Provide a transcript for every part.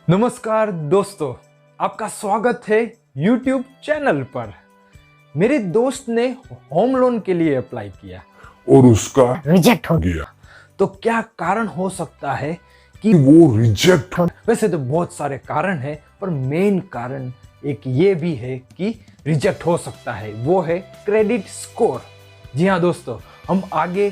नमस्कार दोस्तों, आपका स्वागत है YouTube चैनल पर। मेरे दोस्त ने होम लोन के लिए अप्लाई किया और उसका रिजेक्ट हो गया। तो क्या कारण हो सकता है कि वो रिजेक्ट वैसे तो बहुत सारे कारण हैं, पर मेन कारण एक ये भी है कि रिजेक्ट हो सकता है, वो है क्रेडिट स्कोर। जी हाँ दोस्तों, हम आगे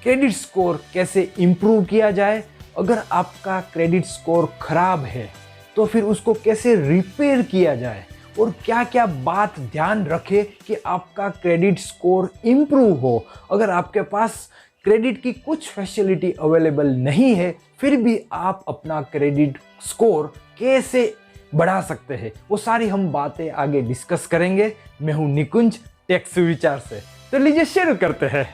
क्रेडिट स्कोर कैसे इम्प्रूव किया जाए, अगर आपका क्रेडिट स्कोर खराब है तो फिर उसको कैसे रिपेयर किया जाए और क्या क्या बात ध्यान रखें कि आपका क्रेडिट स्कोर इम्प्रूव हो। अगर आपके पास क्रेडिट की कुछ फैसिलिटी अवेलेबल नहीं है फिर भी आप अपना क्रेडिट स्कोर कैसे बढ़ा सकते हैं, वो सारी हम बातें आगे डिस्कस करेंगे। मैं हूं निकुंज टेक सुविचार से, तो लीजिए शुरू करते हैं।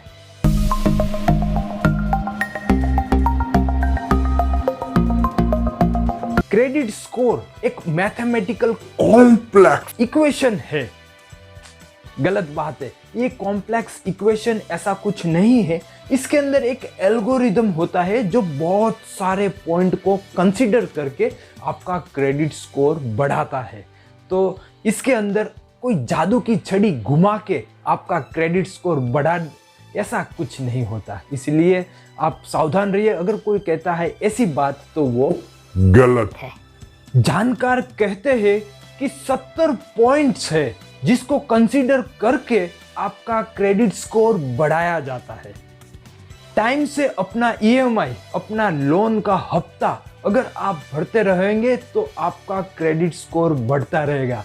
क्रेडिट स्कोर एक मैथमेटिकल कॉम्प्लेक्स इक्वेशन है। गलत बात है, ये कॉम्प्लेक्स इक्वेशन ऐसा कुछ नहीं है। इसके अंदर एक एल्गोरिदम होता है जो बहुत सारे पॉइंट को कंसीडर करके आपका क्रेडिट स्कोर बढ़ाता है। तो इसके अंदर कोई जादू की छड़ी घुमा के आपका क्रेडिट स्कोर बढ़ा, ऐसा कुछ नहीं होता। इसलिए आप सावधान रहिए। अगर कोई कहता है ऐसी बात तो वो गलत है। जानकार कहते हैं कि 70 पॉइंट्स है जिसको कंसीडर करके आपका क्रेडिट स्कोर बढ़ाया जाता है। टाइम से अपना ईएमआई, अपना लोन का हफ्ता अगर आप भरते रहेंगे तो आपका क्रेडिट स्कोर बढ़ता रहेगा।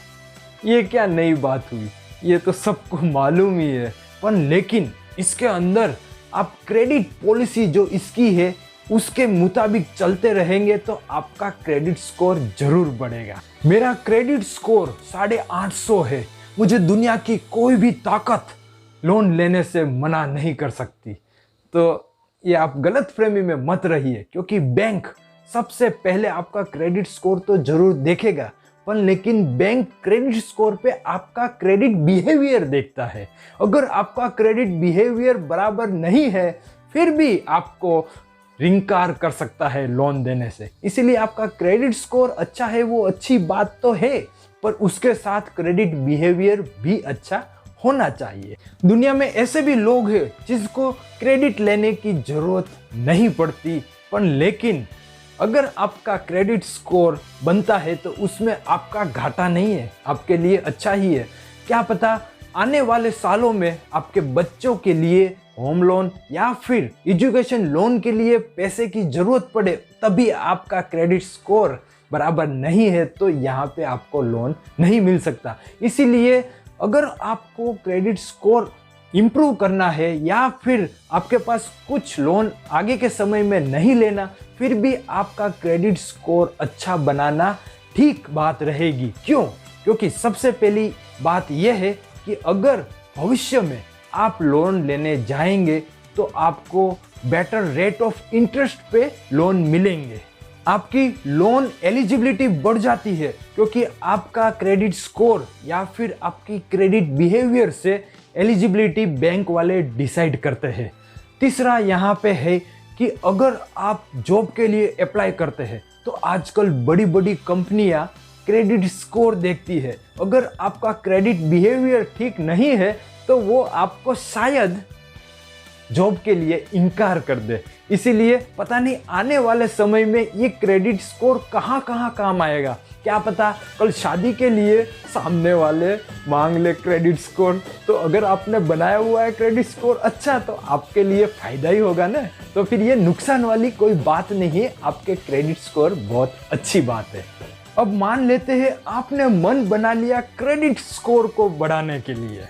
ये क्या नई बात हुई, ये तो सबको मालूम ही है। पर लेकिन इसके अंदर आप क्रेडिट पॉलिसी जो इसकी है उसके मुताबिक चलते रहेंगे तो आपका क्रेडिट स्कोर जरूर बढ़ेगा। मेरा क्रेडिट स्कोर 850 है। मुझे दुनिया की कोई भी ताकत लोन लेने से मना नहीं कर सकती। तो ये आप गलत फहमी में मत रहिए, क्योंकि बैंक सबसे पहले आपका क्रेडिट स्कोर तो जरूर देखेगा, पर लेकिन बैंक क्रेडिट स्कोर पे आपका क्रेडिट बिहेवियर देखता है। अगर आपका क्रेडिट बिहेवियर बराबर नहीं है फिर भी आपको रिंकार कर सकता है लोन देने से। इसीलिए आपका क्रेडिट स्कोर अच्छा है वो अच्छी बात तो है, पर उसके साथ क्रेडिट बिहेवियर भी अच्छा होना चाहिए। दुनिया में ऐसे भी लोग हैं जिसको क्रेडिट लेने की जरूरत नहीं पड़ती, पर लेकिन अगर आपका क्रेडिट स्कोर बनता है तो उसमें आपका घाटा नहीं है, आपके लिए अच्छा ही है। क्या पता आने वाले सालों में आपके बच्चों के लिए होम लोन या फिर एजुकेशन लोन के लिए पैसे की जरूरत पड़े, तभी आपका क्रेडिट स्कोर बराबर नहीं है तो यहाँ पे आपको लोन नहीं मिल सकता। इसीलिए अगर आपको क्रेडिट स्कोर इम्प्रूव करना है या फिर आपके पास कुछ लोन आगे के समय में नहीं लेना, फिर भी आपका क्रेडिट स्कोर अच्छा बनाना ठीक बात रहेगी। क्यों? क्योंकि सबसे पहली बात यह है कि अगर भविष्य में आप लोन लेने जाएंगे तो आपको बेटर रेट ऑफ इंटरेस्ट पे लोन मिलेंगे। आपकी लोन एलिजिबिलिटी बढ़ जाती है क्योंकि आपका क्रेडिट स्कोर या फिर आपकी क्रेडिट बिहेवियर से एलिजिबिलिटी बैंक वाले डिसाइड करते हैं। तीसरा यहाँ पे है कि अगर आप जॉब के लिए अप्लाई करते हैं तो आजकल बड़ी बड़ी कंपनियां क्रेडिट स्कोर देखती है। अगर आपका क्रेडिट बिहेवियर ठीक नहीं है तो वो आपको शायद जॉब के लिए इनकार कर दे। इसीलिए पता नहीं आने वाले समय में ये क्रेडिट स्कोर कहाँ कहाँ काम आएगा। क्या पता कल शादी के लिए सामने वाले मांग ले क्रेडिट स्कोर, तो अगर आपने बनाया हुआ है क्रेडिट स्कोर अच्छा तो आपके लिए फायदा ही होगा ना। तो फिर ये नुकसान वाली कोई बात नहीं है, आपके क्रेडिट स्कोर बहुत अच्छी बात है। अब मान लेते हैं आपने मन बना लिया क्रेडिट स्कोर को बढ़ाने के लिए,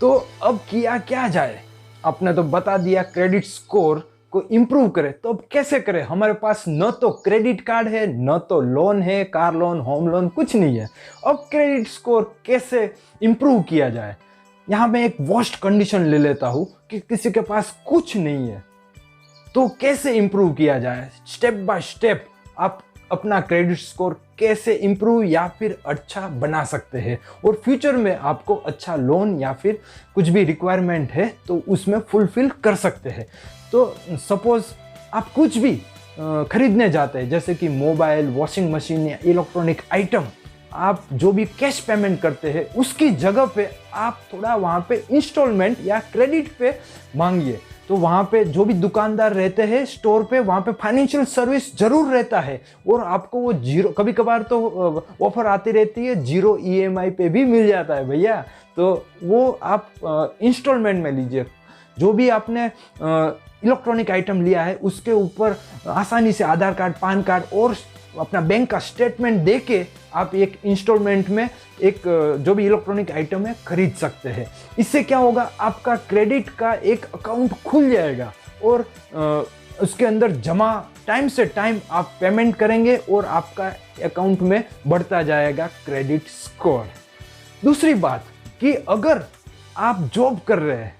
तो अब किया क्या जाए? आपने तो बता दिया क्रेडिट स्कोर को इम्प्रूव करें, तो अब कैसे करें? हमारे पास न तो क्रेडिट कार्ड है, न तो लोन है, कार लोन, होम लोन कुछ नहीं है। अब क्रेडिट स्कोर कैसे इम्प्रूव किया जाए? यहाँ मैं एक वर्स्ट कंडीशन ले लेता हूँ कि किसी के पास कुछ नहीं है, तो कैसे इम्प्रूव किया जाए? स्टेप बाय स्टेप आप अपना क्रेडिट स्कोर कैसे इम्प्रूव या फिर अच्छा बना सकते हैं और फ्यूचर में आपको अच्छा लोन या फिर कुछ भी रिक्वायरमेंट है तो उसमें फुलफिल कर सकते हैं। तो सपोज आप कुछ भी खरीदने जाते हैं, जैसे कि मोबाइल, वॉशिंग मशीन या इलेक्ट्रॉनिक आइटम, आप जो भी कैश पेमेंट करते हैं उसकी जगह पे आप थोड़ा वहाँ पे इंस्टॉलमेंट या क्रेडिट पे मांगिए। तो वहाँ पे जो भी दुकानदार रहते हैं स्टोर पे, वहाँ पे फाइनेंशियल सर्विस जरूर रहता है और आपको वो जीरो, कभी कभार तो ऑफर आती रहती है, 0 EMI पे भी मिल जाता है भैया। तो वो आप इंस्टॉलमेंट में लीजिए। जो भी आपने इलेक्ट्रॉनिक आइटम लिया है उसके ऊपर आसानी से आधार कार्ड, पैन कार्ड और अपना बैंक का स्टेटमेंट देके आप एक इंस्टॉलमेंट में एक जो भी इलेक्ट्रॉनिक आइटम है खरीद सकते हैं। इससे क्या होगा, आपका क्रेडिट का एक अकाउंट खुल जाएगा और उसके अंदर जमा टाइम से टाइम आप पेमेंट करेंगे और आपका अकाउंट में बढ़ता जाएगा क्रेडिट स्कोर। दूसरी बात कि अगर आप जॉब कर रहे हैं,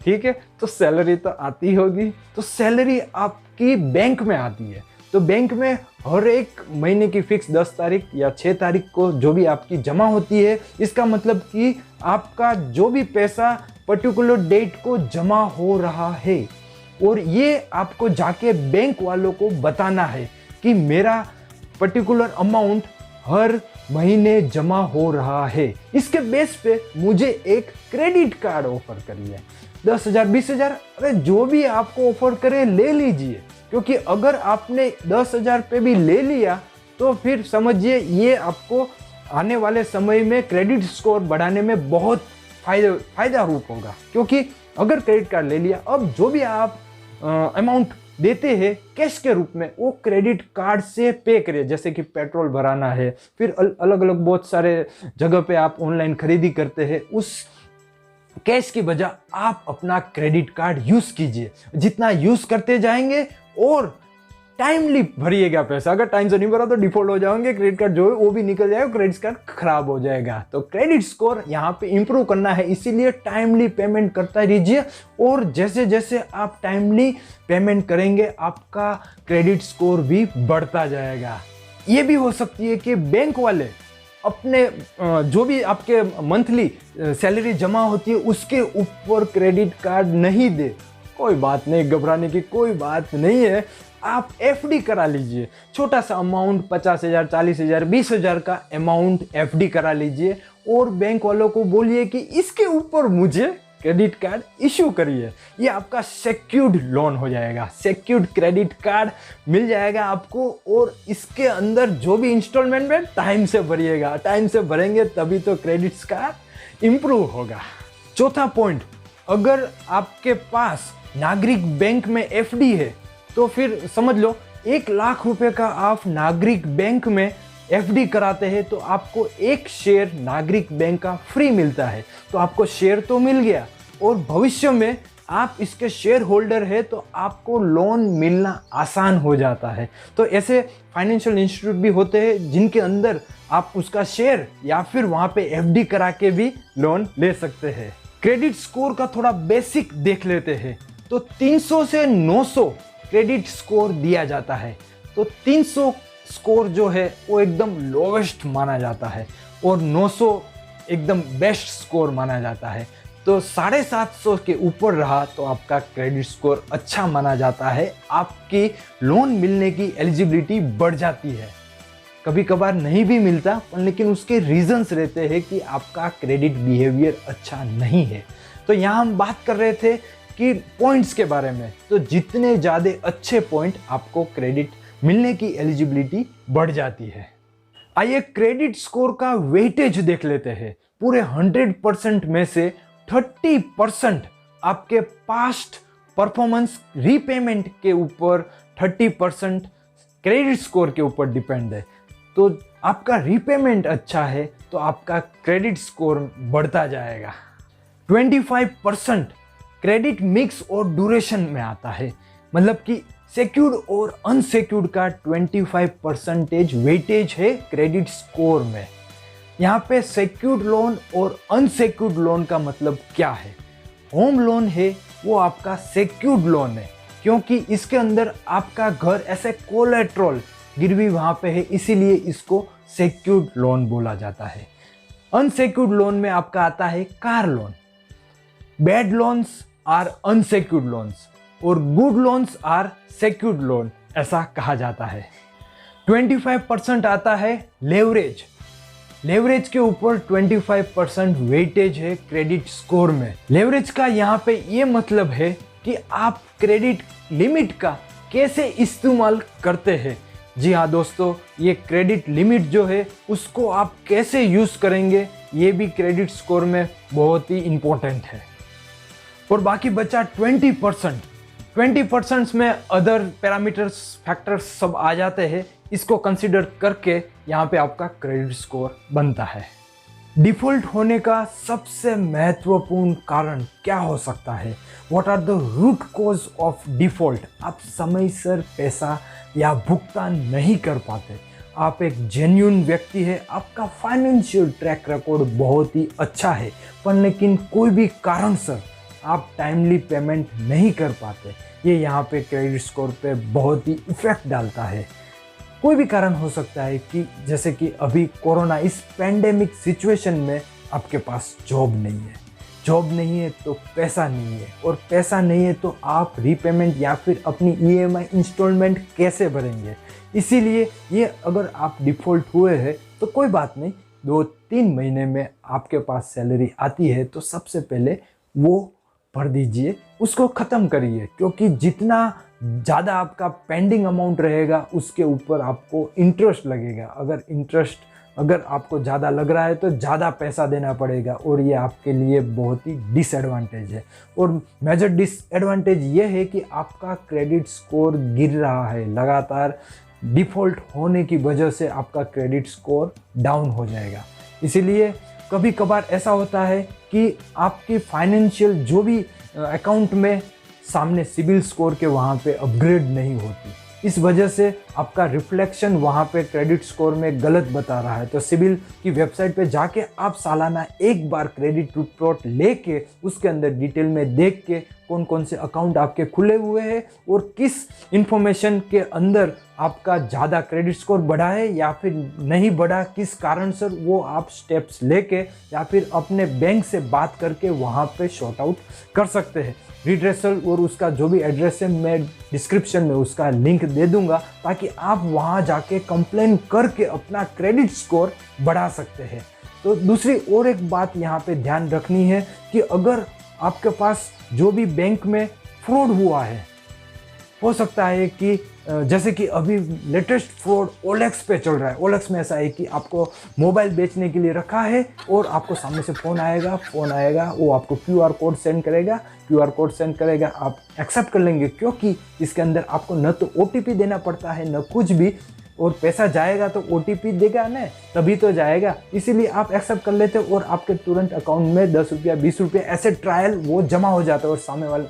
ठीक है, तो सैलरी तो आती होगी, तो सैलरी आपकी बैंक में आती है। तो बैंक में हर एक महीने की फिक्स 10 तारीख या 6 तारीख को जो भी आपकी जमा होती है, इसका मतलब कि आपका जो भी पैसा पर्टिकुलर डेट को जमा हो रहा है और ये आपको जाके बैंक वालों को बताना है कि मेरा पर्टिकुलर अमाउंट हर महीने जमा हो रहा है। इसके बेस पे मुझे एक क्रेडिट कार्ड ऑफर करिए, 10,000, 20,000, अरे जो भी आपको ऑफर करे ले लीजिए, क्योंकि अगर आपने 10,000 पे भी ले लिया तो फिर समझिए ये आपको आने वाले समय में क्रेडिट स्कोर बढ़ाने में बहुत फायदा रूप होगा। क्योंकि अगर क्रेडिट कार्ड ले लिया, अब जो भी आप अमाउंट देते हैं कैश के रूप में वो क्रेडिट कार्ड से पे करिए। जैसे कि पेट्रोल भराना है, फिर अलग अलग बहुत सारे जगह पे आप ऑनलाइन खरीदी करते हैं, उस कैश की बजाय आप अपना क्रेडिट कार्ड यूज कीजिए। जितना यूज करते जाएंगे और टाइमली भरिएगा पैसा। अगर टाइम से नहीं भरा तो डिफॉल्ट हो जाओगे, क्रेडिट कार्ड जो है वो भी निकल जाएगा, क्रेडिट कार्ड खराब हो जाएगा। तो क्रेडिट स्कोर यहाँ पे इंप्रूव करना है, इसीलिए टाइमली पेमेंट करता रहिए और जैसे जैसे आप टाइमली पेमेंट करेंगे आपका क्रेडिट स्कोर भी बढ़ता जाएगा। ये भी हो सकती है कि बैंक वाले अपने जो भी आपके मंथली सैलरी जमा होती है उसके ऊपर क्रेडिट कार्ड नहीं दे। कोई बात नहीं, घबराने की कोई बात नहीं है, आप FD करा लीजिए। छोटा सा अमाउंट 50,000, 40,000, 20,000 का अमाउंट FD करा लीजिए और बैंक वालों को बोलिए कि इसके ऊपर मुझे क्रेडिट कार्ड इशू करिए। ये आपका सिक्योर्ड लोन हो जाएगा, सिक्योर्ड क्रेडिट कार्ड मिल जाएगा आपको और इसके अंदर जो भी इंस्टॉलमेंट में टाइम से भरिएगा, टाइम से भरेंगे तभी तो क्रेडिट कार्ड इंप्रूव होगा। चौथा पॉइंट, अगर आपके पास नागरिक बैंक में FD है तो फिर समझ लो 1 लाख रुपए का आप नागरिक बैंक में FD कराते हैं तो आपको 1 शेयर नागरिक बैंक का फ्री मिलता है। तो आपको शेयर तो मिल गया और भविष्य में आप इसके शेयर होल्डर है तो आपको लोन मिलना आसान हो जाता है। तो ऐसे फाइनेंशियल इंस्टीट्यूट भी होते हैं जिनके अंदर आप उसका शेयर या फिर वहाँ पे FD करा के भी लोन ले सकते हैं। क्रेडिट स्कोर का थोड़ा बेसिक देख लेते हैं। तो 300 से 900 क्रेडिट स्कोर दिया जाता है। तो 300 स्कोर जो है वो एकदम लोवेस्ट माना जाता है और 900 एकदम बेस्ट स्कोर माना जाता है। तो 750 के ऊपर रहा तो आपका क्रेडिट स्कोर अच्छा माना जाता है, आपकी लोन मिलने की एलिजिबिलिटी बढ़ जाती है। कभी कभार नहीं भी मिलता, लेकिन उसके रीजंस रहते हैं कि आपका क्रेडिट बिहेवियर अच्छा नहीं है। तो यहाँ हम बात कर रहे थे कि पॉइंट्स के बारे में, तो जितने ज़्यादा अच्छे पॉइंट आपको क्रेडिट मिलने की एलिजिबिलिटी बढ़ जाती है। आइए क्रेडिट स्कोर का वेटेज देख लेते हैं। पूरे 100% में से 30% आपके पास्ट परफॉर्मेंस रीपेमेंट के ऊपर, 30% क्रेडिट स्कोर के ऊपर डिपेंड है। तो आपका रीपेमेंट अच्छा है तो आपका क्रेडिट स्कोर बढ़ता जाएगा। 25% क्रेडिट मिक्स और ड्यूरेशन में आता है, मतलब कि सिक्योर्ड और अनसिक्योर्ड का 25% वेटेज है क्रेडिट स्कोर में। यहाँ पे सिक्योर्ड लोन और अनसिक्योर्ड लोन का मतलब क्या है? होम लोन है वो आपका सिक्योर्ड लोन है क्योंकि इसके अंदर आपका घर ऐसे कोलेट्रल गिरवी वहाँ पे है, इसीलिए इसको सिक्योर्ड लोन बोला जाता है। अनसिक्योर्ड लोन में आपका आता है car loan. Bad loans are unsecured loans और good loans are secured loan. ऐसा कहा जाता है। 25% आता है लेवरेज। लेवरेज के ऊपर 25% वेटेज है क्रेडिट स्कोर में। लेवरेज का यहाँ पे ये मतलब है कि आप क्रेडिट लिमिट का कैसे इस्तेमाल करते हैं। जी हाँ दोस्तों, ये क्रेडिट लिमिट जो है उसको आप कैसे यूज़ करेंगे ये भी क्रेडिट स्कोर में बहुत ही इम्पोर्टेंट है। और बाकी बचा 20% में अदर पैरामीटर्स फैक्टर्स सब आ जाते हैं। इसको कंसीडर करके यहाँ पे आपका क्रेडिट स्कोर बनता है। डिफ़ॉल्ट होने का सबसे महत्वपूर्ण कारण क्या हो सकता है? What are the root cause of default? आप समय से पैसा या भुगतान नहीं कर पाते, आप एक जेन्युइन व्यक्ति है, आपका फाइनेंशियल ट्रैक रिकॉर्ड बहुत ही अच्छा है, पर लेकिन कोई भी कारण से आप टाइमली पेमेंट नहीं कर पाते, ये यहाँ पे क्रेडिट स्कोर पे बहुत ही इफेक्ट डालता है। कोई भी कारण हो सकता है कि जैसे कि अभी कोरोना, इस पेंडेमिक सिचुएशन में आपके पास जॉब नहीं है तो पैसा नहीं है, और पैसा नहीं है तो आप रीपेमेंट या फिर अपनी ईएमआई इंस्टॉलमेंट कैसे भरेंगे। इसीलिए ये अगर आप डिफ़ॉल्ट हुए हैं तो कोई बात नहीं, 2-3 महीने में आपके पास सैलरी आती है तो सबसे पहले वो भर दीजिए, उसको ख़त्म करिए, क्योंकि जितना ज़्यादा आपका पेंडिंग अमाउंट रहेगा उसके ऊपर आपको इंटरेस्ट लगेगा। अगर आपको ज़्यादा लग रहा है तो ज़्यादा पैसा देना पड़ेगा, और ये आपके लिए बहुत ही डिसएडवांटेज है। और मेजर डिसएडवांटेज ये है कि आपका क्रेडिट स्कोर गिर रहा है लगातार। डिफ़ॉल्ट होने की वजह से आपका क्रेडिट स्कोर डाउन हो जाएगा। इसीलिए कभी कभार ऐसा होता है कि आपकी फाइनेंशियल जो भी अकाउंट में सामने सिबिल स्कोर के वहाँ पे अपग्रेड नहीं होती, इस वजह से आपका रिफ्लेक्शन वहाँ पे क्रेडिट स्कोर में गलत बता रहा है। तो सिबिल की वेबसाइट पे जाके आप सालाना एक बार क्रेडिट रिपोर्ट लेके उसके अंदर डिटेल में देख के कौन कौन से अकाउंट आपके खुले हुए हैं और किस इंफॉर्मेशन के अंदर आपका ज़्यादा क्रेडिट स्कोर बढ़ा है या फिर नहीं बढ़ा, किस कारण से, वो आप स्टेप्स लेके या फिर अपने बैंक से बात करके वहाँ पे शॉर्ट आउट कर सकते हैं। रिड्रेसल और उसका जो भी एड्रेस है मैं डिस्क्रिप्शन में उसका लिंक दे दूंगा, ताकि आप वहाँ जाके कंप्लेन करके अपना क्रेडिट स्कोर बढ़ा सकते हैं। तो दूसरी और एक बात यहाँ पे ध्यान रखनी है कि अगर आपके पास जो भी बैंक में फ्रॉड हुआ है, हो सकता है कि जैसे कि अभी लेटेस्ट फ्रॉड ओलेक्स पे चल रहा है। ओलेक्स में ऐसा है कि आपको मोबाइल बेचने के लिए रखा है और आपको सामने से फ़ोन आएगा, वो आपको क्यूआर कोड सेंड करेगा, आप एक्सेप्ट कर लेंगे, क्योंकि इसके अंदर आपको न तो ओटीपी देना पड़ता है न कुछ भी, और पैसा जाएगा तो ओटीपी देगा ना, तभी तो जाएगा। इसीलिए आप एक्सेप्ट कर लेते हो और आपके तुरंत अकाउंट में 10 रुपया 20 रुपया ऐसे ट्रायल वो जमा हो जाता है, और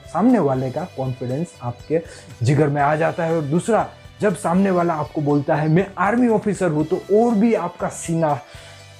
सामने वाले का कॉन्फिडेंस आपके जिगर में आ जाता है। और दूसरा, जब सामने वाला आपको बोलता है मैं आर्मी ऑफिसर हूँ, तो और भी आपका सीना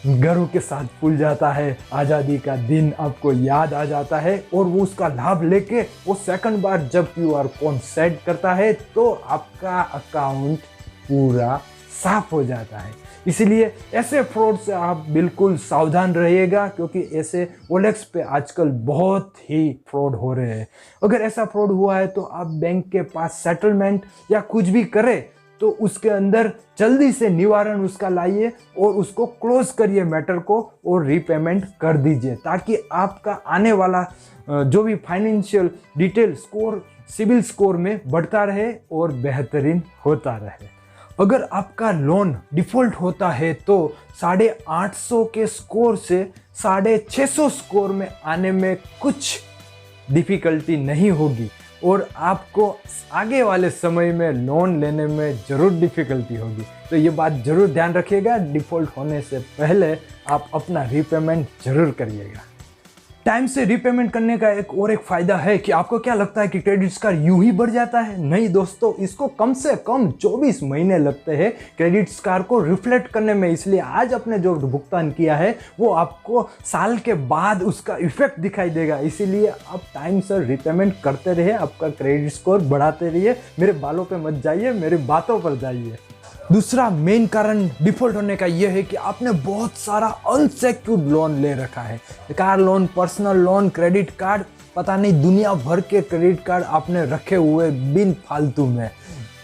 गर्व के साथ फूल जाता है, आज़ादी का दिन आपको याद आ जाता है, और वो उसका लाभ लेके वो सेकंड बार जब क्यूआर कोड सेट करता है तो आपका अकाउंट पूरा साफ हो जाता है। इसीलिए ऐसे फ्रॉड से आप बिल्कुल सावधान रहिएगा, क्योंकि ऐसे ओलेक्स पे आजकल बहुत ही फ्रॉड हो रहे हैं। अगर ऐसा फ्रॉड हुआ है तो आप बैंक के पास सेटलमेंट या कुछ भी करें तो उसके अंदर जल्दी से निवारण उसका लाइए और उसको क्लोज करिए मैटर को, और रीपेमेंट कर दीजिए, ताकि आपका आने वाला जो भी financial detail score CIBIL score में बढ़ता रहे और बेहतरीन होता रहे। अगर आपका लोन डिफ़ॉल्ट होता है तो 850 के स्कोर से 650 स्कोर में आने में कुछ डिफ़िकल्टी नहीं होगी, और आपको आगे वाले समय में लोन लेने में ज़रूर डिफ़िकल्टी होगी। तो ये बात ज़रूर ध्यान रखिएगा, डिफ़ॉल्ट होने से पहले आप अपना रीपेमेंट ज़रूर करिएगा। टाइम से रीपेमेंट करने का एक फ़ायदा है कि आपको क्या लगता है कि क्रेडिट स्कोर यूं ही बढ़ जाता है? नहीं दोस्तों, इसको कम से कम 24 महीने लगते हैं क्रेडिट स्कोर को रिफ्लेक्ट करने में। इसलिए आज आपने जो भुगतान किया है वो आपको साल के बाद उसका इफेक्ट दिखाई देगा। इसीलिए आप टाइम से रीपेमेंट करते रहिए, आपका क्रेडिट स्कोर बढ़ाते रहिए। मेरे बालों पर मत जाइए, मेरी बातों पर जाइए। दूसरा मेन कारण डिफ़ॉल्ट होने का यह है कि आपने बहुत सारा अनसेक्योर्ड लोन ले रखा है। Car loan, personal loan, credit card, पता नहीं दुनिया भर के क्रेडिट कार्ड आपने रखे हुए बिन फालतू में।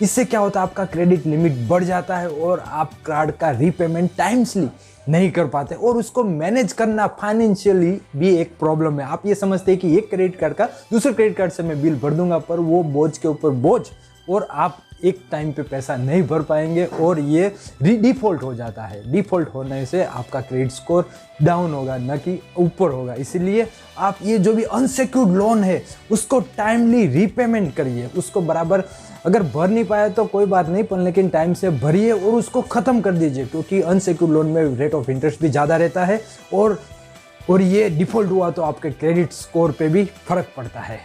इससे क्या होता है, आपका क्रेडिट लिमिट बढ़ जाता है और आप कार्ड का रीपेमेंट टाइम्सली नहीं कर पाते और उसको मैनेज करना फाइनेंशियली भी एक प्रॉब्लम है। आप ये समझते हैं कि एक क्रेडिट कार्ड का दूसरे क्रेडिट कार्ड से मैं बिल भर दूंगा, पर वो बोझ के ऊपर बोझ और आप एक टाइम पे पैसा नहीं भर पाएंगे और ये डिफ़ॉल्ट हो जाता है। डिफ़ॉल्ट होने से आपका क्रेडिट स्कोर डाउन होगा, न कि ऊपर होगा। इसलिए आप ये जो भी अनसिक्योर्ड लोन है उसको टाइमली रीपेमेंट करिए। उसको बराबर अगर भर नहीं पाया तो कोई बात नहीं, पर लेकिन टाइम से भरिए और उसको ख़त्म कर दीजिए, क्योंकि अनसिक्योर्ड लोन में रेट ऑफ इंटरेस्ट भी ज़्यादा रहता है और ये डिफ़ॉल्ट हुआ तो आपके क्रेडिट स्कोर पे भी फ़र्क पड़ता है।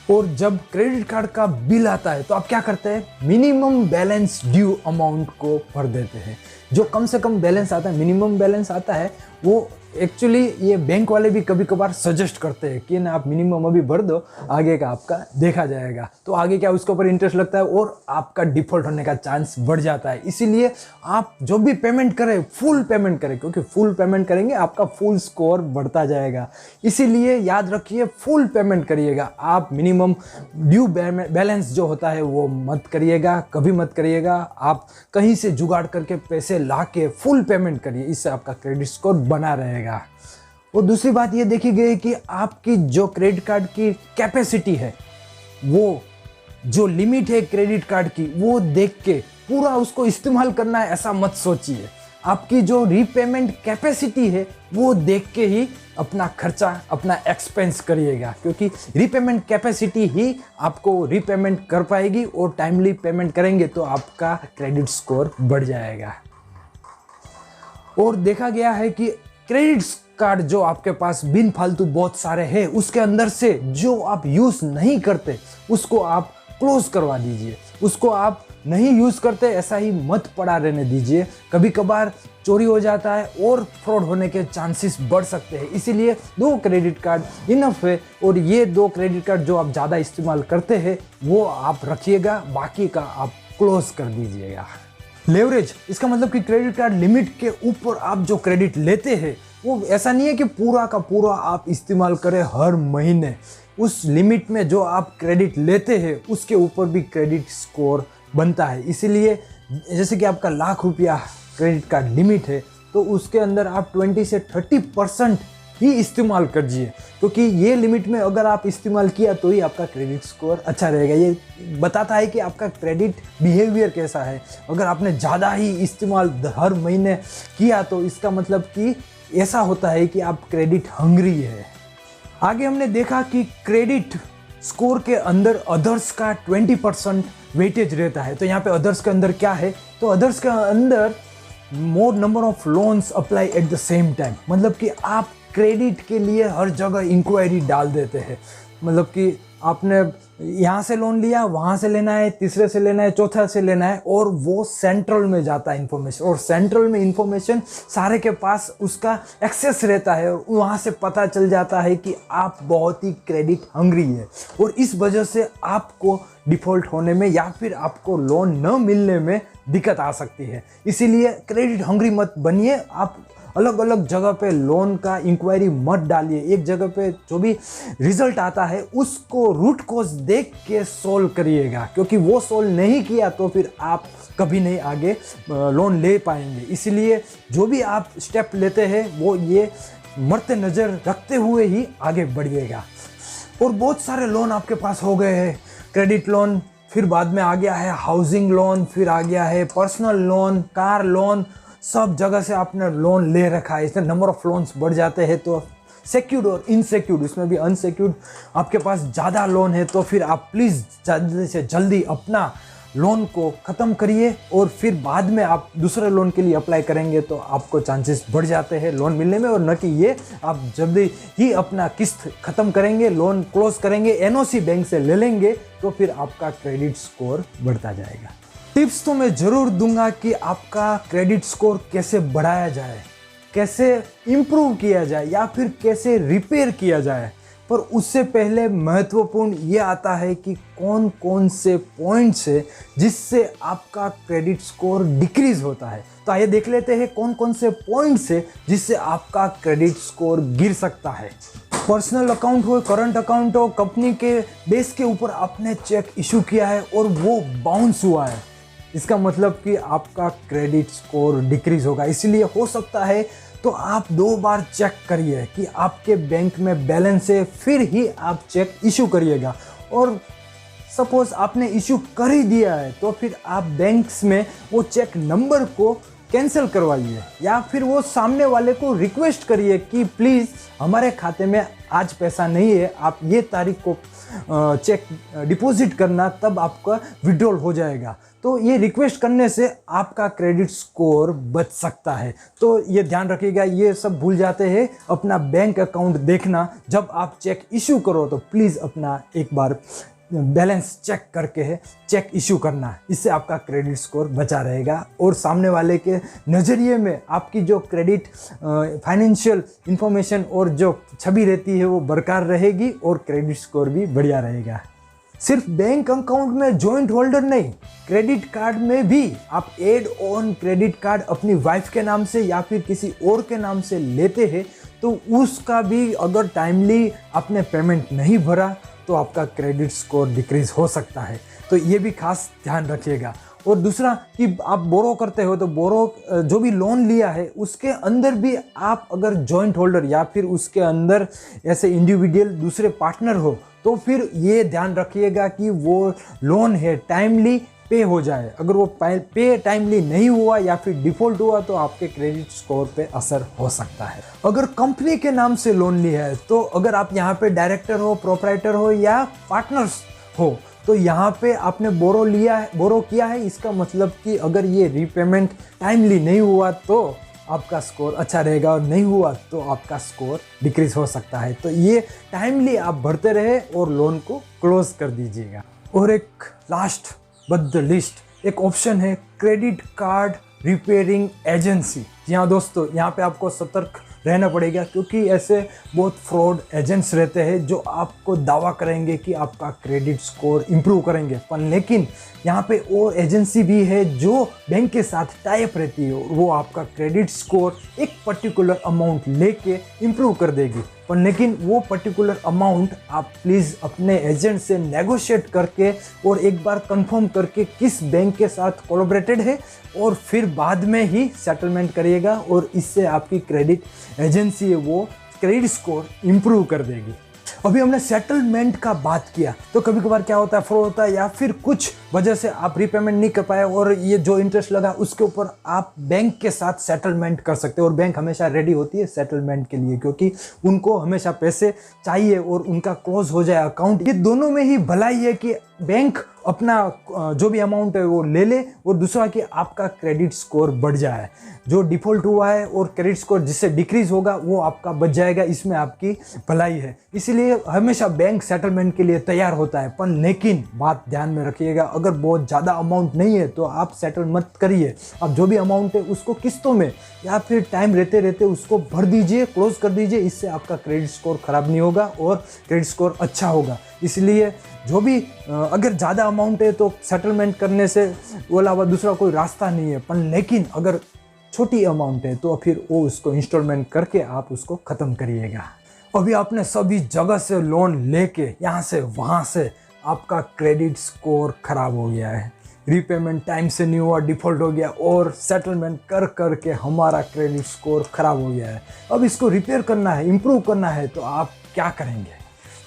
और जब क्रेडिट कार्ड का बिल आता है तो आप क्या करते हैं, मिनिमम बैलेंस ड्यू अमाउंट को भर देते हैं। जो कम से कम बैलेंस आता है, मिनिमम बैलेंस आता है, वो एक्चुअली ये बैंक वाले भी कभी कभार सजेस्ट करते हैं कि ना आप मिनिमम अभी भर दो, आगे का आपका देखा जाएगा। तो आगे क्या उसके ऊपर इंटरेस्ट लगता है और आपका डिफ़ॉल्ट होने का चांस बढ़ जाता है। इसीलिए आप जो भी पेमेंट करें फुल पेमेंट करें, क्योंकि फुल पेमेंट करेंगे आपका फुल स्कोर बढ़ता जाएगा। इसीलिए याद रखिए फुल पेमेंट करिएगा। आप मिनिमम ड्यू बैलेंस जो होता है वो मत करिएगा, कभी मत करिएगा। आप कहीं से जुगाड़ करके पैसे ला के फुल पेमेंट करिए, इससे आपका क्रेडिट स्कोर बना रहेगा। और दूसरी बात ये देखी गई कि आपकी जो क्रेडिट कार्ड की कैपेसिटी है, वो जो लिमिट है क्रेडिट कार्ड की, वो देख के पूरा उसको इस्तेमाल करना है ऐसा मत सोचिए। आपकी जो रीपेमेंट कैपेसिटी है वो देख के ही अपना खर्चा, अपना एक्सपेंस करिएगा, क्योंकि रीपेमेंट कैपेसिटी ही आपको रीपेमेंट कर पाएगी और टाइमली पेमेंट करेंगे तो आपका क्रेडिट स्कोर बढ़ जाएगा। और देखा गया है कि क्रेडिट कार्ड जो आपके पास बिन फालतू बहुत सारे हैं, उसके अंदर से जो आप यूज़ नहीं करते उसको आप क्लोज करवा दीजिए। उसको आप नहीं यूज़ करते ऐसा ही मत पड़ा रहने दीजिए। कभी कभार चोरी हो जाता है और फ्रॉड होने के चांसेस बढ़ सकते हैं। इसीलिए 2 क्रेडिट कार्ड इनफ है और ये 2 क्रेडिट कार्ड जो आप ज़्यादा इस्तेमाल करते हैं वो आप रखिएगा, बाकी का आप क्लोज कर दीजिएगा। लेवरेज, इसका मतलब कि क्रेडिट कार्ड लिमिट के ऊपर आप जो क्रेडिट लेते हैं वो ऐसा नहीं है कि पूरा का पूरा आप इस्तेमाल करें हर महीने। उस लिमिट में जो आप क्रेडिट लेते हैं उसके ऊपर भी क्रेडिट स्कोर बनता है। इसीलिए जैसे कि आपका ₹1,00,000 क्रेडिट कार्ड लिमिट है तो उसके अंदर आप 20 से 30% ही इस्तेमाल करिए, क्योंकि ये लिमिट में अगर आप इस्तेमाल किया तो ही आपका क्रेडिट स्कोर अच्छा रहेगा। ये बताता है कि आपका क्रेडिट बिहेवियर कैसा है। अगर आपने ज़्यादा ही इस्तेमाल हर महीने किया तो इसका मतलब कि ऐसा होता है कि आप क्रेडिट हंग्री है। आगे हमने देखा कि क्रेडिट स्कोर के अंदर अदर्स का 20% वेटेज रहता है। तो यहाँ पे अदर्स के अंदर क्या है, तो अदर्स के अंदर मोर number of loans apply at the same time. मतलब कि आप क्रेडिट के लिए हर जगह इंक्वायरी डाल देते हैं। मतलब कि आपने यहाँ से लोन लिया, वहाँ से लेना है, तीसरे से लेना है, चौथा से लेना है, और वो सेंट्रल में जाता है इन्फॉर्मेशन। और सेंट्रल में इन्फॉर्मेशन सारे के पास उसका एक्सेस रहता है और वहाँ से पता चल जाता है कि आप बहुत ही क्रेडिट हंग्री है और इस वजह से आपको डिफ़ॉल्ट होने में या फिर आपको लोन न मिलने में दिक्कत आ सकती है। इसीलिए क्रेडिट हंग्री मत बनिए। आप अलग अलग जगह पे लोन का इंक्वायरी मत डालिए। एक जगह पे जो भी रिजल्ट आता है उसको रूट कोज देख के सोल्व करिएगा, क्योंकि वो सोल्व नहीं किया तो फिर आप कभी नहीं आगे लोन ले पाएंगे। इसीलिए जो भी आप स्टेप लेते हैं वो ये मरते नज़र रखते हुए ही आगे बढ़िएगा। और बहुत सारे लोन आपके पास हो गए हैं, क्रेडिट लोन, फिर बाद में आ गया है हाउसिंग लोन, फिर आ गया है पर्सनल लोन, कार लोन, सब जगह से आपने लोन ले रखा है। इसमें नंबर ऑफ लोन्स बढ़ जाते हैं तो सिक्योर्ड और इनसिक्योर्ड, इसमें भी अनसिक्योर्ड आपके पास ज़्यादा लोन है तो फिर आप प्लीज़ जल्दी से जल्दी अपना लोन को ख़त्म करिए और फिर बाद में आप दूसरे लोन के लिए अप्लाई करेंगे तो आपको चांसेस बढ़ जाते हैं लोन मिलने में। और न कि ये आप जल्दी ही अपना किस्त ख़त्म करेंगे, लोन क्लोज करेंगे, एनओसी बैंक से ले लेंगे तो फिर आपका क्रेडिट स्कोर बढ़ता जाएगा। टिप्स तो मैं ज़रूर दूंगा कि आपका क्रेडिट स्कोर कैसे बढ़ाया जाए, कैसे इम्प्रूव किया जाए या फिर कैसे रिपेयर किया जाए, पर उससे पहले महत्वपूर्ण ये आता है कि कौन कौन से पॉइंट्स है जिससे आपका क्रेडिट स्कोर डिक्रीज होता है। तो आइए देख लेते हैं कौन कौन से पॉइंट्स है जिससे आपका क्रेडिट स्कोर गिर सकता है। पर्सनल अकाउंट हो, करंट अकाउंट हो, कंपनी के बेस के ऊपर आपने चेक इशू किया है और वो बाउंस हुआ है, इसका मतलब कि आपका क्रेडिट स्कोर डिक्रीज होगा। इसलिए हो सकता है तो आप 2 बार चेक करिए कि आपके बैंक में बैलेंस है, फिर ही आप चेक इशू करिएगा। और सपोज आपने इशू कर ही दिया है तो फिर आप बैंक्स में वो चेक नंबर को कैंसिल करवाइए, या फिर वो सामने वाले को रिक्वेस्ट करिए कि प्लीज़ हमारे खाते में आज पैसा नहीं है, आप ये तारीख को चेक डिपॉजिट करना, तब आपका विड्रॉल हो जाएगा। तो ये रिक्वेस्ट करने से आपका क्रेडिट स्कोर बच सकता है। तो ये ध्यान रखिएगा, ये सब भूल जाते हैं अपना बैंक अकाउंट देखना। जब आप चेक इशू करो तो प्लीज़ अपना एक बार बैलेंस चेक करके है चेक इशू करना, इससे आपका क्रेडिट स्कोर बचा रहेगा और सामने वाले के नज़रिए में आपकी जो क्रेडिट फाइनेंशियल इंफॉर्मेशन और जो छवि रहती है वो बरकरार रहेगी और क्रेडिट स्कोर भी बढ़िया रहेगा। सिर्फ बैंक अकाउंट में जॉइंट होल्डर नहीं, क्रेडिट कार्ड में भी आप एड ऑन क्रेडिट कार्ड अपनी वाइफ के नाम से या फिर किसी और के नाम से लेते हैं तो उसका भी अगर टाइमली आपने पेमेंट नहीं भरा तो आपका क्रेडिट स्कोर डिक्रीज हो सकता है। तो ये भी खास ध्यान रखिएगा। और दूसरा कि आप बोरो करते हो तो बोरो जो भी लोन लिया है उसके अंदर भी आप अगर जॉइंट होल्डर या फिर उसके अंदर ऐसे इंडिविजुअल दूसरे पार्टनर हो तो फिर ये ध्यान रखिएगा कि वो लोन है टाइमली पे हो जाए। अगर वो पे टाइमली नहीं हुआ या फिर डिफ़ॉल्ट हुआ तो आपके क्रेडिट स्कोर पे असर हो सकता है। अगर कंपनी के नाम से लोन लिया है तो अगर आप यहाँ पे डायरेक्टर हो, प्रोप्राइटर हो या पार्टनर्स हो तो यहाँ पे आपने बोरो किया है, इसका मतलब कि अगर ये रीपेमेंट टाइमली नहीं हुआ तो आपका स्कोर अच्छा रहेगा और नहीं हुआ तो आपका स्कोर डिक्रीज हो सकता है। तो ये टाइमली आप भरते रहे और लोन को क्लोज कर दीजिएगा। और एक लास्ट बट द लिस्ट एक ऑप्शन है क्रेडिट कार्ड रिपेयरिंग एजेंसी। जी हाँ दोस्तों, यहाँ पे आपको सतर्क रहना पड़ेगा क्योंकि ऐसे बहुत फ्रॉड एजेंट्स रहते हैं जो आपको दावा करेंगे कि आपका क्रेडिट स्कोर इम्प्रूव करेंगे, पर लेकिन यहाँ पे और एजेंसी भी है जो बैंक के साथ टाई अप रहती है और वो आपका क्रेडिट स्कोर एक पर्टिकुलर अमाउंट लेके इम्प्रूव कर देगी। पर लेकिन वो पर्टिकुलर अमाउंट आप प्लीज़ अपने एजेंट से नेगोशिएट करके और एक बार कंफर्म करके किस बैंक के साथ कोलैबोरेटेड है और फिर बाद में ही सेटलमेंट करिएगा और इससे आपकी क्रेडिट एजेंसी है वो क्रेडिट स्कोर इम्प्रूव कर देगी। अभी हमने सेटलमेंट का बात किया तो कभी कभार क्या होता है, फ्रॉड होता है या फिर कुछ वजह से आप रीपेमेंट नहीं कर पाए और ये जो इंटरेस्ट लगा उसके ऊपर आप बैंक के साथ सेटलमेंट कर सकते हो। और बैंक हमेशा रेडी होती है सेटलमेंट के लिए क्योंकि उनको हमेशा पैसे चाहिए और उनका क्लोज हो जाए अकाउंट। ये दोनों में ही भलाई है कि बैंक अपना जो भी अमाउंट है वो ले ले और दूसरा कि आपका क्रेडिट स्कोर बढ़ जाए। जो डिफ़ॉल्ट हुआ है और क्रेडिट स्कोर जिससे डिक्रीज होगा वो आपका बच जाएगा, इसमें आपकी भलाई है। इसीलिए हमेशा बैंक सेटलमेंट के लिए तैयार होता है। पर लेकिन बात ध्यान में रखिएगा, अगर बहुत ज़्यादा अमाउंट नहीं है तो आप सेटल मत करिए। आप जो भी अमाउंट है उसको किस्तों में या फिर टाइम रहते रहते उसको भर दीजिए, क्लोज कर दीजिए। इससे आपका क्रेडिट स्कोर ख़राब नहीं होगा और क्रेडिट स्कोर अच्छा होगा। इसलिए जो भी अगर ज़्यादा अमाउंट है तो सेटलमेंट करने से वो अलावा दूसरा कोई रास्ता नहीं है। पर लेकिन अगर छोटी अमाउंट है तो फिर वो उसको इंस्टॉलमेंट करके आप उसको ख़त्म करिएगा। अभी आपने सभी जगह से लोन लेके यहाँ से वहाँ से आपका क्रेडिट स्कोर ख़राब हो गया है, रीपेमेंट टाइम से नहीं हुआ, डिफ़ॉल्ट हो गया और सेटलमेंट कर कर के हमारा क्रेडिट स्कोर ख़राब हो गया है। अब इसको रिपेयर करना है, इम्प्रूव करना है तो आप क्या करेंगे?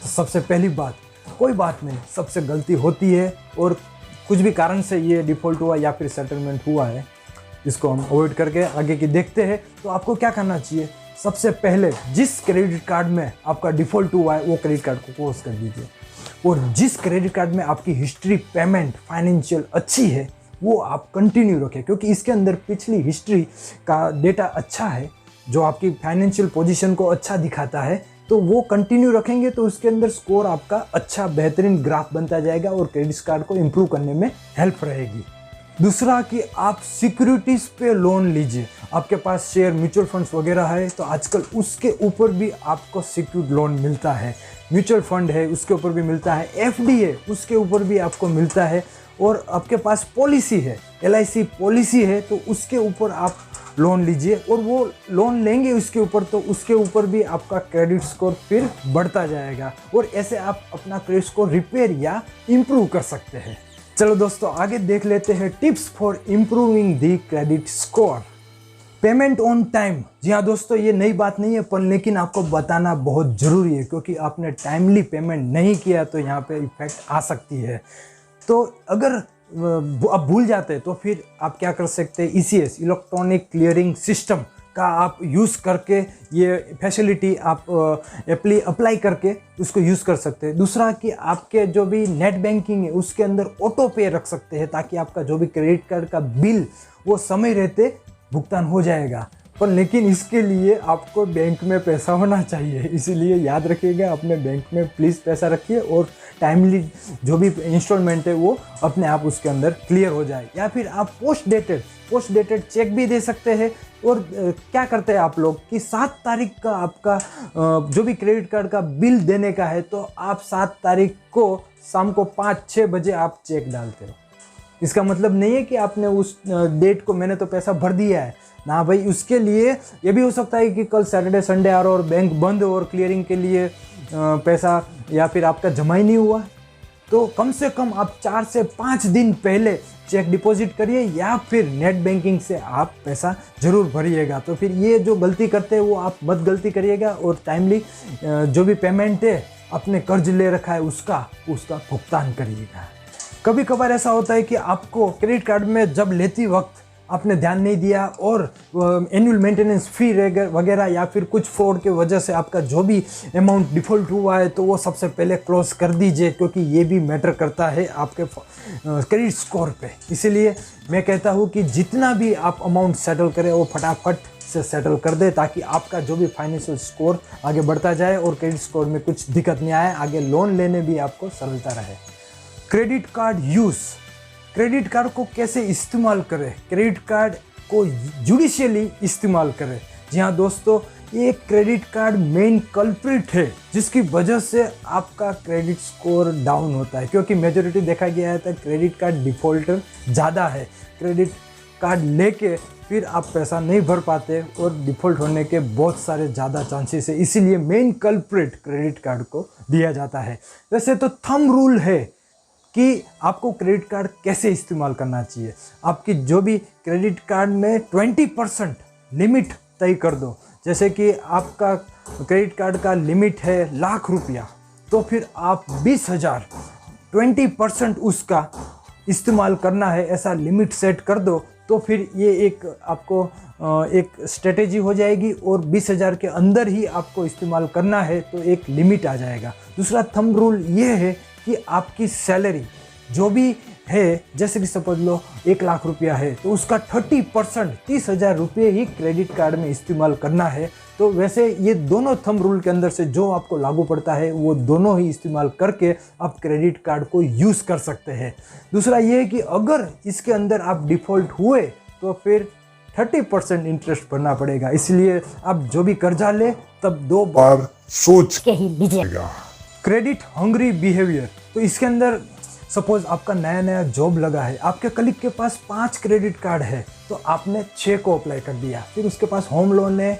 तो सबसे पहली बात, कोई बात नहीं, सबसे गलती होती है और कुछ भी कारण से ये डिफ़ॉल्ट हुआ या फिर सेटलमेंट हुआ है, इसको हम अवॉइड करके आगे की देखते हैं। तो आपको क्या करना चाहिए? सबसे पहले जिस क्रेडिट कार्ड में आपका डिफ़ॉल्ट हुआ है वो क्रेडिट कार्ड को क्लोज कर दीजिए और जिस क्रेडिट कार्ड में आपकी हिस्ट्री पेमेंट फाइनेंशियल अच्छी है वो आप कंटिन्यू रखें क्योंकि इसके अंदर पिछली हिस्ट्री का डेटा अच्छा है जो आपकी फाइनेंशियल पोजीशन को अच्छा दिखाता है। तो वो कंटिन्यू रखेंगे तो उसके अंदर स्कोर आपका अच्छा बेहतरीन ग्राफ बनता जाएगा और क्रेडिट कार्ड को इम्प्रूव करने में हेल्प रहेगी। दूसरा कि आप सिक्योरिटीज़ पे लोन लीजिए। आपके पास शेयर, म्यूचुअल फंड्स वगैरह है तो आजकल उसके ऊपर भी आपको सिक्योर्ड लोन मिलता है। म्यूचुअल फंड है उसके ऊपर भी मिलता है, एफडी है उसके ऊपर भी आपको मिलता है और आपके पास पॉलिसी है, LIC पॉलिसी है तो उसके ऊपर आप लोन लीजिए और वो लोन लेंगे उसके ऊपर, तो उसके ऊपर भी आपका क्रेडिट स्कोर फिर बढ़ता जाएगा और ऐसे आप अपना क्रेडिट स्कोर रिपेयर या इम्प्रूव कर सकते हैं। चलो दोस्तों, आगे देख लेते हैं tips for improving the credit score. Payment on time. जी हाँ दोस्तों, ये नई बात नहीं है, पर लेकिन आपको बताना बहुत ज़रूरी है, क्योंकि आपने टाइमली पेमेंट नहीं किया तो यहाँ पे इफेक्ट आ सकती है। तो अगर आप भूल जाते हैं तो फिर आप क्या कर सकते हैं, ECS इलेक्ट्रॉनिक क्लियरिंग सिस्टम का आप यूज़ करके ये फैसिलिटी आप अप्लाई करके उसको यूज़ कर सकते हैं। दूसरा कि आपके जो भी नेट बैंकिंग है उसके अंदर ऑटो पे रख सकते हैं, ताकि आपका जो भी क्रेडिट कार्ड का बिल वो समय रहते भुगतान हो जाएगा। पर लेकिन इसके लिए आपको बैंक में पैसा होना चाहिए, इसीलिए याद रखिएगा अपने बैंक में प्लीज़ पैसा रखिए और टाइमली जो भी इंस्टॉलमेंट है वो अपने आप उसके अंदर क्लियर हो जाए। या फिर आप पोस्ट डेटेड चेक भी दे सकते हैं। और क्या करते हैं आप लोग कि 7 तारीख का आपका जो भी क्रेडिट कार्ड का बिल देने का है, तो आप 7 तारीख को शाम को 5-6 बजे आप चेक डालते हो। इसका मतलब नहीं है कि आपने उस डेट को मैंने तो पैसा भर दिया है ना भाई। उसके लिए ये भी हो सकता है कि कल सैटरडे संडे आ रहा और बैंक बंद हो और क्लियरिंग के लिए पैसा या फिर आपका जमा ही नहीं हुआ, तो कम से कम आप 4 से 5 दिन पहले चेक डिपॉजिट करिए या फिर नेट बैंकिंग से आप पैसा ज़रूर भरिएगा। तो फिर ये जो गलती करते हैं वो आप मत गलती करिएगा और टाइमली जो भी पेमेंट है अपने कर्ज ले रखा है उसका भुगतान करिएगा। कभी कभार ऐसा होता है कि आपको क्रेडिट कार्ड में जब लेती वक्त आपने ध्यान नहीं दिया और एनुअल मेंटेनेंस फी वगैरह या फिर कुछ फ्रॉड के वजह से आपका जो भी अमाउंट डिफ़ॉल्ट हुआ है, तो वो सबसे पहले क्लोज कर दीजिए, क्योंकि ये भी मैटर करता है आपके क्रेडिट स्कोर पे। इसीलिए मैं कहता हूँ कि जितना भी आप अमाउंट सेटल करें वो फटाफट से सेटल कर दे, ताकि आपका जो भी फाइनेंशियल स्कोर आगे बढ़ता जाए और क्रेडिट स्कोर में कुछ दिक्कत नहीं आए, आगे लोन लेने भी आपको सरलता रहे। Credit card use. Credit card को कैसे इस्तेमाल करें, क्रेडिट कार्ड को जुडिशियली इस्तेमाल करें। जी हाँ दोस्तों, ये क्रेडिट कार्ड मेन कल्प्रिट है जिसकी वजह से आपका क्रेडिट स्कोर डाउन होता है, क्योंकि मेजॉरिटी देखा गया है तो क्रेडिट कार्ड डिफ़ॉल्टर ज़्यादा है। क्रेडिट कार्ड लेके फिर आप पैसा नहीं भर पाते और डिफ़ॉल्ट होने के बहुत सारे ज़्यादा चांसेस है, इसीलिए मेन कल्प्रिट क्रेडिट कार्ड को दिया जाता है। वैसे तो थंब रूल है कि आपको क्रेडिट कार्ड कैसे इस्तेमाल करना चाहिए। आपकी जो भी क्रेडिट कार्ड में 20% लिमिट तय कर दो। जैसे कि आपका क्रेडिट कार्ड का लिमिट है ₹1,00,000, तो फिर आप 20,000 20% उसका इस्तेमाल करना है, ऐसा लिमिट सेट कर दो। तो फिर ये एक आपको एक स्ट्रेटेजी हो जाएगी और 20,000 के अंदर ही आपको इस्तेमाल करना है, तो एक लिमिट आ जाएगा। दूसरा थंब रूल ये है कि आपकी सैलरी जो भी है, जैसे कि समझ लो ₹1,00,000 है, तो उसका 30% 30,000 रुपये ही क्रेडिट कार्ड में इस्तेमाल करना है। तो वैसे ये दोनों थंब रूल के अंदर से जो आपको लागू पड़ता है वो दोनों ही इस्तेमाल करके आप क्रेडिट कार्ड को यूज़ कर सकते हैं। दूसरा ये है कि अगर इसके अंदर आप डिफ़ॉल्ट हुए तो फिर 30% इंटरेस्ट भरना पड़ेगा, इसलिए आप जो भी कर्जा ले तब 2 बार सोच के ही लीजिएगा। Credit hungry behaviour. तो इसके अंदर सपोज आपका नया जॉब लगा है, आपके कलीग के पास 5 क्रेडिट कार्ड है, तो आपने 6 को अप्लाई कर दिया। फिर उसके पास होम लोन है,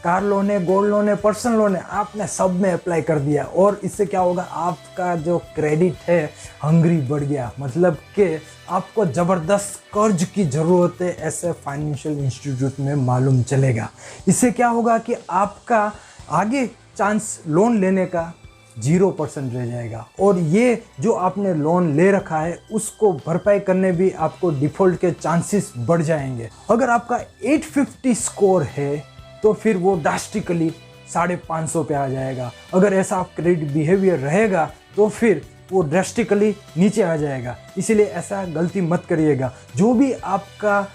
कार लोन है, गोल्ड लोन है, पर्सनल लोन है, आपने सब में अप्लाई कर दिया। और इससे क्या होगा, आपका जो क्रेडिट है हंग्री बढ़ गया, मतलब कि आपको ज़बरदस्त कर्ज की ज़रूरत है, ऐसे फाइनेंशियल इंस्टीट्यूट में मालूम चलेगा। इससे क्या होगा कि आपका आगे चांस लोन लेने का 0% रह जाएगा और ये जो आपने लोन ले रखा है उसको भरपाई करने भी आपको डिफ़ॉल्ट के चांसेस बढ़ जाएंगे। अगर आपका 850 स्कोर है तो फिर वो ड्रास्टिकली 550 पे आ जाएगा। अगर ऐसा आप क्रेडिट बिहेवियर रहेगा तो फिर वो ड्रास्टिकली नीचे आ जाएगा। इसीलिए ऐसा गलती मत करिएगा। जो भी आपका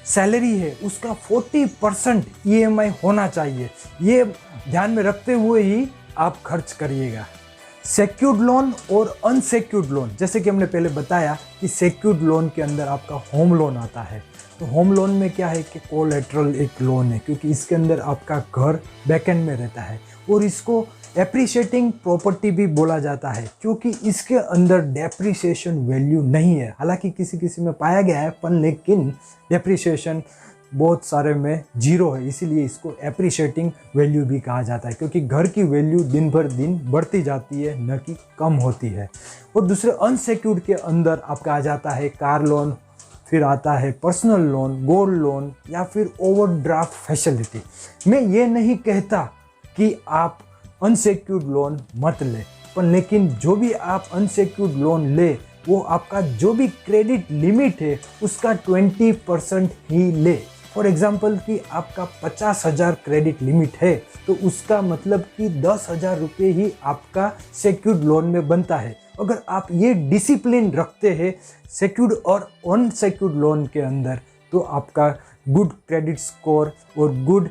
सैलरी है उसका 40% EMI होना चाहिए, ये ध्यान में रखते हुए ही आप खर्च करिएगा। सिक्योर्ड लोन और अनसिक्योर्ड लोन, जैसे कि हमने पहले बताया कि सिक्योर्ड लोन के अंदर आपका होम लोन आता है। तो होम लोन में क्या है कि कोलैटरल एक लोन है, क्योंकि इसके अंदर आपका घर बैकएंड में रहता है और इसको एप्रिशिएटिंग प्रॉपर्टी भी बोला जाता है, क्योंकि इसके अंदर डेप्रिसिएशन वैल्यू नहीं है। हालांकि किसी किसी में पाया गया है, पर लेकिन डेप्रिसिएशन बहुत सारे में जीरो है, इसीलिए इसको एप्रिशिएटिंग वैल्यू भी कहा जाता है, क्योंकि घर की वैल्यू दिन भर दिन बढ़ती जाती है, न कि कम होती है। और दूसरे अनसेक्योर्ड के अंदर आपका आ जाता है कार लोन, फिर आता है पर्सनल लोन, गोल्ड लोन या फिर ओवरड्राफ्ट फैसिलिटी। मैं ये नहीं कहता कि आप अनसेक्योर्ड लोन मत ले, पर लेकिन जो भी आप अनसेक्योर्ड लोन ले वो आपका जो भी क्रेडिट लिमिट है उसका 20% ही ले। फॉर एग्जाम्पल कि आपका 50,000 क्रेडिट लिमिट है तो उसका मतलब कि 10,000 रुपये ही आपका सेक्योर्ड लोन में बनता है। अगर आप ये डिसिप्लिन रखते हैं सेक्योर्ड और अनसेक्योर्ड लोन के अंदर, तो आपका गुड क्रेडिट स्कोर और गुड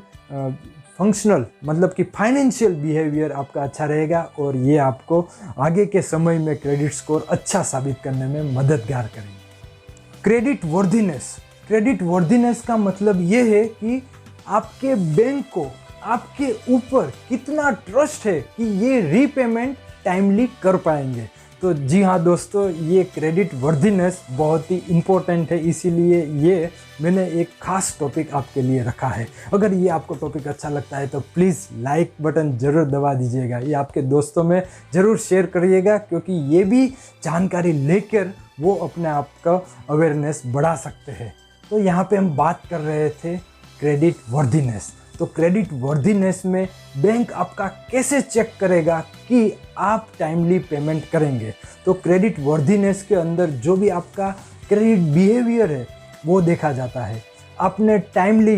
फंक्शनल मतलब कि फाइनेंशियल बिहेवियर आपका अच्छा रहेगा, और ये आपको आगे के समय में क्रेडिट स्कोर अच्छा साबित करने में मददगार करेंगे। क्रेडिट वर्दीनेस का मतलब ये है कि आपके बैंक को आपके ऊपर कितना ट्रस्ट है कि ये रीपेमेंट टाइमली कर पाएंगे। तो जी हाँ दोस्तों, ये क्रेडिट वर्दीनेस बहुत ही इम्पोर्टेंट है, इसीलिए ये मैंने एक खास टॉपिक आपके लिए रखा है। अगर ये आपको टॉपिक अच्छा लगता है तो प्लीज़ लाइक बटन ज़रूर दबा दीजिएगा, ये आपके दोस्तों में ज़रूर शेयर करिएगा, क्योंकि ये भी जानकारी लेकर वो अपने आप का अवेयरनेस बढ़ा सकते हैं। तो यहाँ पे हम बात कर रहे थे क्रेडिट वर्दीनेस। तो क्रेडिट वर्दीनेस में बैंक आपका कैसे चेक करेगा कि आप टाइमली पेमेंट करेंगे। तो क्रेडिट वर्दीनेस के अंदर जो भी आपका क्रेडिट बिहेवियर है वो देखा जाता है, आपने टाइमली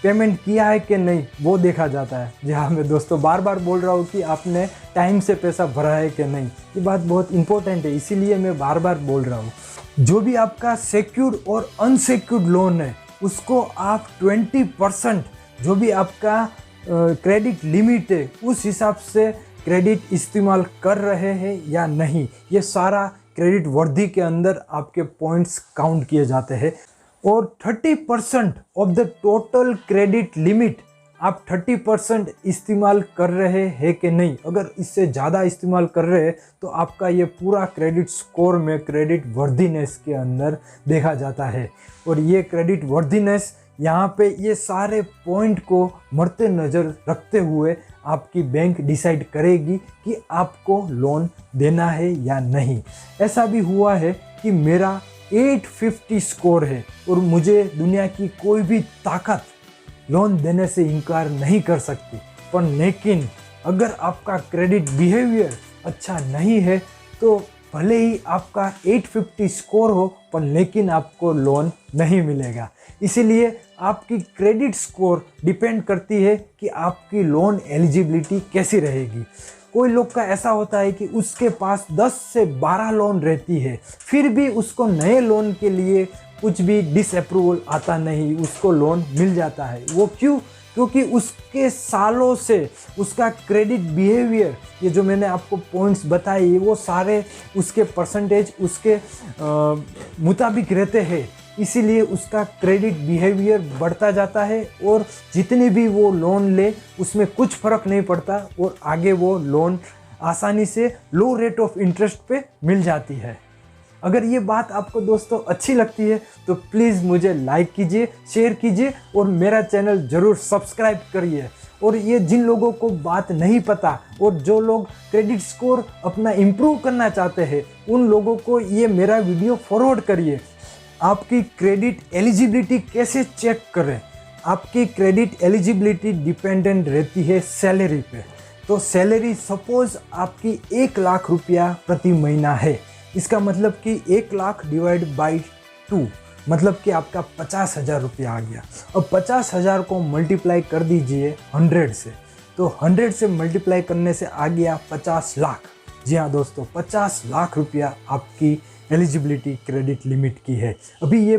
पेमेंट किया है कि नहीं वो देखा जाता है। जी हाँ, मैं दोस्तों बार बार बोल रहा हूँ कि आपने टाइम से पैसा भरा है कि नहीं, ये बात बहुत इंपॉर्टेंट है, इसीलिए मैं बार बार बोल रहा हूँ। जो भी आपका सिक्योर्ड और अनसिक्योर्ड लोन है उसको आप 20% जो भी आपका क्रेडिट लिमिट है उस हिसाब से क्रेडिट इस्तेमाल कर रहे हैं या नहीं, ये सारा क्रेडिट वर्दी के अंदर आपके पॉइंट्स काउंट किए जाते हैं। और 30% of the total credit limit आप 30% इस्तेमाल कर रहे हैं कि नहीं। अगर इससे ज़्यादा इस्तेमाल कर रहे हैं तो आपका ये पूरा क्रेडिट स्कोर में क्रेडिट वर्दीनेस के अंदर देखा जाता है। और ये क्रेडिट वर्दीनेस यहाँ पे ये सारे पॉइंट को मद्दे नज़र रखते हुए आपकी बैंक डिसाइड करेगी कि आपको लोन देना है या नहीं। ऐसा भी हुआ है कि मेरा 850 स्कोर है और मुझे दुनिया की कोई भी ताकत लोन देने से इनकार नहीं कर सकती, पर लेकिन अगर आपका क्रेडिट बिहेवियर अच्छा नहीं है तो भले ही आपका 850 स्कोर हो पर लेकिन आपको लोन नहीं मिलेगा। इसीलिए आपकी क्रेडिट स्कोर डिपेंड करती है कि आपकी लोन एलिजिबिलिटी कैसी रहेगी। कोई लोग का ऐसा होता है कि उसके पास 10 से 12 लोन रहती है, फिर भी उसको नए लोन के लिए कुछ भी डिसअप्रूवल आता नहीं, उसको लोन मिल जाता है। वो क्यों? क्योंकि उसके सालों से उसका क्रेडिट बिहेवियर, ये जो मैंने आपको पॉइंट्स बताए वो सारे उसके परसेंटेज उसके मुताबिक रहते हैं, इसीलिए उसका क्रेडिट बिहेवियर बढ़ता जाता है और जितने भी वो लोन ले उसमें कुछ फ़र्क नहीं पड़ता और आगे वो लोन आसानी से लो रेट ऑफ इंटरेस्ट पे मिल जाती है। अगर ये बात आपको दोस्तों अच्छी लगती है तो प्लीज़ मुझे लाइक कीजिए, शेयर कीजिए और मेरा चैनल ज़रूर सब्सक्राइब करिए। और ये जिन लोगों को बात नहीं पता और जो लोग क्रेडिट स्कोर अपना इम्प्रूव करना चाहते हैं उन लोगों को ये मेरा वीडियो फॉरवर्ड करिए। आपकी क्रेडिट एलिजिबिलिटी कैसे चेक करें? आपकी क्रेडिट एलिजिबिलिटी डिपेंडेंट रहती है सैलरी पे। तो सैलरी सपोज आपकी 1 लाख रुपया प्रति महीना है, इसका मतलब कि 1 लाख डिवाइड बाई 2 मतलब कि आपका 50,000 रुपया आ गया। अब 50,000 को मल्टीप्लाई कर दीजिए 100 से, तो 100 से मल्टीप्लाई करने से आ गया 50 लाख। जी हाँ दोस्तों, 50 लाख रुपया आपकी एलिजिबिलिटी क्रेडिट लिमिट की है। अभी ये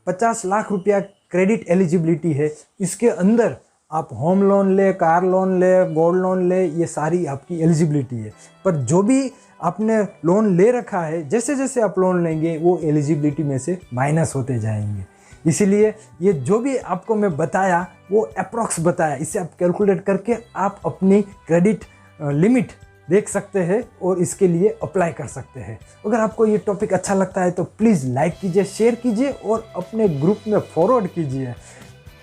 50 लाख रुपया क्रेडिट एलिजिबिलिटी है, इसके अंदर आप होम लोन ले, कार लोन ले, गोल्ड लोन ले, ये सारी आपकी एलिजिबिलिटी है। पर जो भी आपने लोन ले रखा है, जैसे जैसे आप लोन लेंगे वो एलिजिबिलिटी में से माइनस होते जाएंगे। इसीलिए ये जो भी आपको मैं बताया वो अप्रॉक्स बताया, इसे आप कैलकुलेट करके आप अपनी क्रेडिट लिमिट देख सकते हैं और इसके लिए अप्लाई कर सकते हैं। अगर आपको ये टॉपिक अच्छा लगता है तो प्लीज़ लाइक कीजिए, शेयर कीजिए और अपने ग्रुप में फॉरवर्ड कीजिए।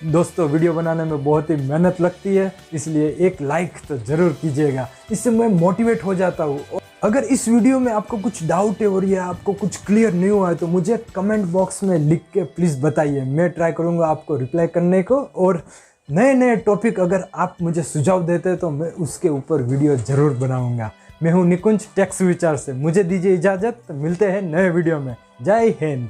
दोस्तों वीडियो बनाने में बहुत ही मेहनत लगती है, इसलिए एक लाइक तो ज़रूर कीजिएगा, इससे मैं मोटिवेट हो जाता हूँ। अगर इस वीडियो में आपको कुछ डाउट है और या आपको कुछ क्लियर नहीं हुआ है तो मुझे कमेंट बॉक्स में लिख के प्लीज़ बताइए, मैं ट्राई करूँगा आपको रिप्लाई करने को। और नए नए टॉपिक अगर आप मुझे सुझाव देते हैं तो मैं उसके ऊपर वीडियो ज़रूर बनाऊँगा। मैं हूँ निकुंज टेक्स विचार से, मुझे दीजिए इजाज़त, मिलते हैं नए वीडियो में। जय हिंद।